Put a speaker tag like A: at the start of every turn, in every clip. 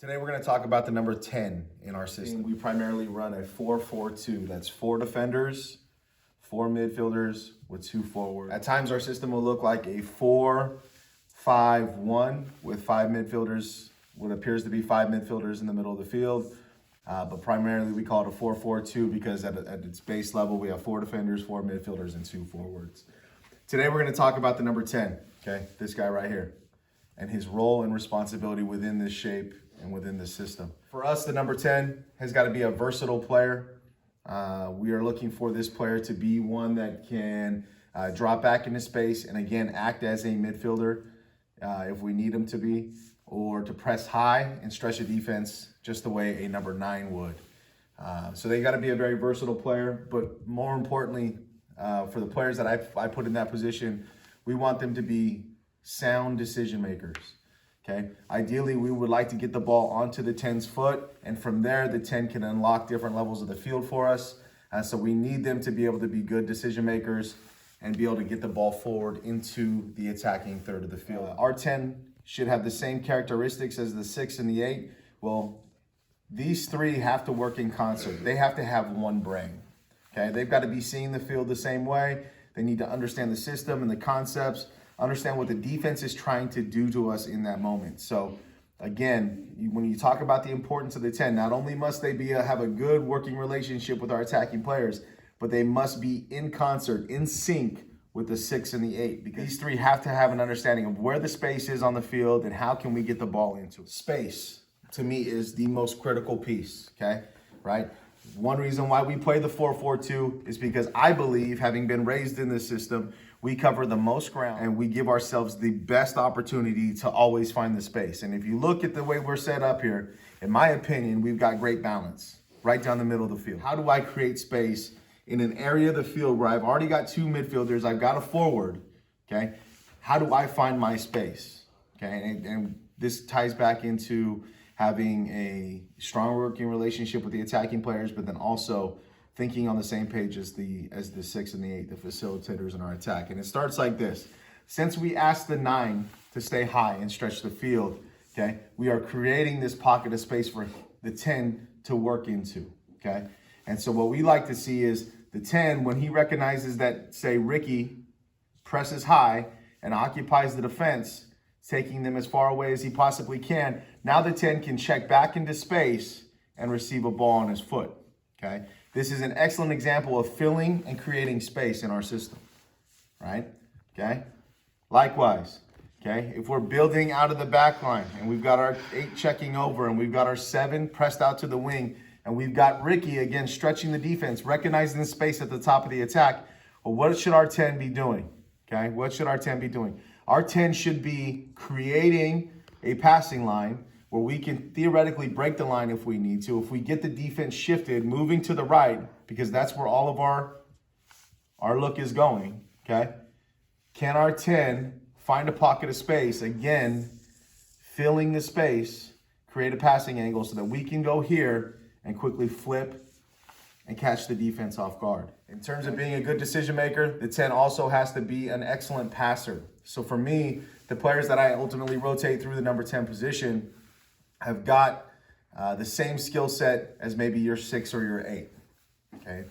A: Today we're going to talk about the number 10 in our system. We primarily run a 4-4-2. That's 4 defenders, 4 midfielders with 2 forwards. At times our system will look like a 4-5-1 with 5 midfielders, what appears to be 5 midfielders in the middle of the field. But primarily we call it a 4-4-2 because at its base level we have 4 defenders, 4 midfielders, and 2 forwards. Today we're going to talk about the number 10, okay? This guy right here, and his role and responsibility within this shape and within this system. For us, the number 10 has got to be a versatile player. We are looking for this player to be one that can drop back into space and again act as a midfielder if we need him to be, or to press high and stretch a defense just the way a number 9 would. So they got to be a very versatile player, but more importantly, for the players that I put in that position, we want them to be sound decision makers. Okay. Ideally, we would like to get the ball onto the 10's foot, and from there, the 10 can unlock different levels of the field for us. So we need them to be able to be good decision makers and be able to get the ball forward into the attacking third of the field. Our 10 should have the same characteristics as the 6 and the 8. Well, these 3 have to work in concert. They have to have one brain. Okay. They've got to be seeing the field the same way. They need to understand the system and the concepts, understand what the defense is trying to do to us in that moment. So again, when you talk about the importance of the 10, not only must they have a good working relationship with our attacking players, but they must be in concert, in sync with the 6 and the 8, because these 3 have to have an understanding of where the space is on the field and how can we get the ball into it. Space, to me, is the most critical piece, okay? Right? One reason why we play the 4-4-2 is because I believe, having been raised in this system, we cover the most ground and we give ourselves the best opportunity to always find the space. And if you look at the way we're set up here, in my opinion, we've got great balance right down the middle of the field. How do I create space in an area of the field where I've already got 2 midfielders, I've got a forward, okay? How do I find my space, okay? And this ties back into having a strong working relationship with the attacking players, but then also thinking on the same page as the 6 and the 8, the facilitators in our attack. And it starts like this. Since we asked the 9 to stay high and stretch the field, okay, we are creating this pocket of space for the 10 to work into, okay? And so what we like to see is the 10, when he recognizes that, say, Ricky presses high and occupies the defense, taking them as far away as he possibly can, now the 10 can check back into space and receive a ball on his foot, okay? This is an excellent example of filling and creating space in our system, right? Okay. Likewise, okay, if we're building out of the back line and we've got our 8 checking over and we've got our 7 pressed out to the wing and we've got Ricky, again, stretching the defense, recognizing the space at the top of the attack, well, what should our 10 be doing? Okay, what should our 10 be doing? Our 10 should be creating a passing line where we can theoretically break the line if we need to. If we get the defense shifted, moving to the right, because that's where all of our look is going, okay? Can our 10 find a pocket of space, again, filling the space, create a passing angle so that we can go here and quickly flip and catch the defense off guard. In terms of being a good decision maker, the 10 also has to be an excellent passer. So for me, the players that I ultimately rotate through the number 10 position have got the same skill set as maybe your 6 or your 8, okay?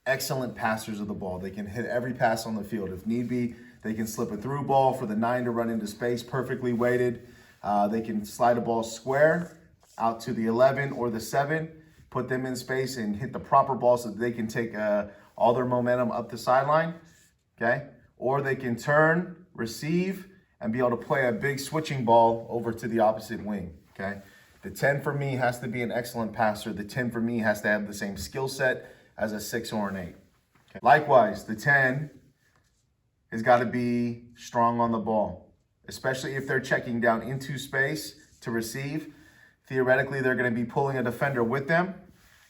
A: Excellent passers of the ball. They can hit every pass on the field. If need be, they can slip a through ball for the 9 to run into space, perfectly weighted. They can slide a ball square out to the 11 or the 7, put them in space and hit the proper ball so that they can take all their momentum up the sideline, okay? Or they can turn, receive, and be able to play a big switching ball over to the opposite wing, okay? The 10 for me has to be an excellent passer. The 10 for me has to have the same skill set as a 6 or an 8. Okay? Likewise, the 10 has got to be strong on the ball, especially if they're checking down into space to receive. Theoretically, they're going to be pulling a defender with them.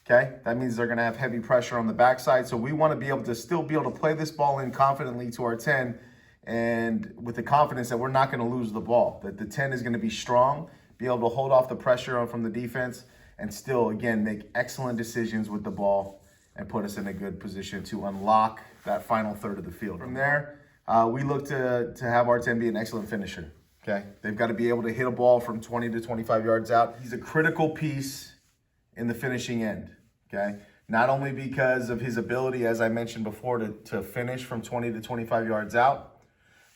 A: Okay, that means they're going to have heavy pressure on the backside. So we want to be able to still be able to play this ball in confidently to our 10, and with the confidence that we're not going to lose the ball, that the 10 is going to be strong, be able to hold off the pressure from the defense, and still, again, make excellent decisions with the ball and put us in a good position to unlock that final third of the field. From there, we look to have our 10 be an excellent finisher. Okay, they've got to be able to hit a ball from 20 to 25 yards out. He's a critical piece in the finishing end. Okay, not only because of his ability, as I mentioned before, to finish from 20 to 25 yards out,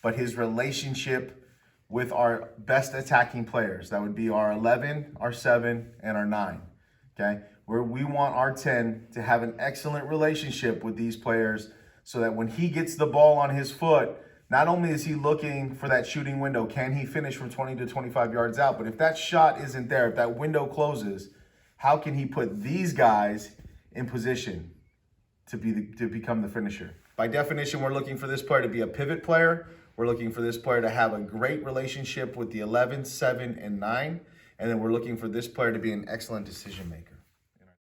A: but his relationship with our best attacking players. That would be our 11, our 7, and our 9. Okay, where we want our 10 to have an excellent relationship with these players so that when he gets the ball on his foot, not only is he looking for that shooting window, can he finish from 20 to 25 yards out, but if that shot isn't there, if that window closes, how can he put these guys in position to become the finisher? By definition, we're looking for this player to be a pivot player. We're looking for this player to have a great relationship with the 11, 7, and 9. And then we're looking for this player to be an excellent decision maker.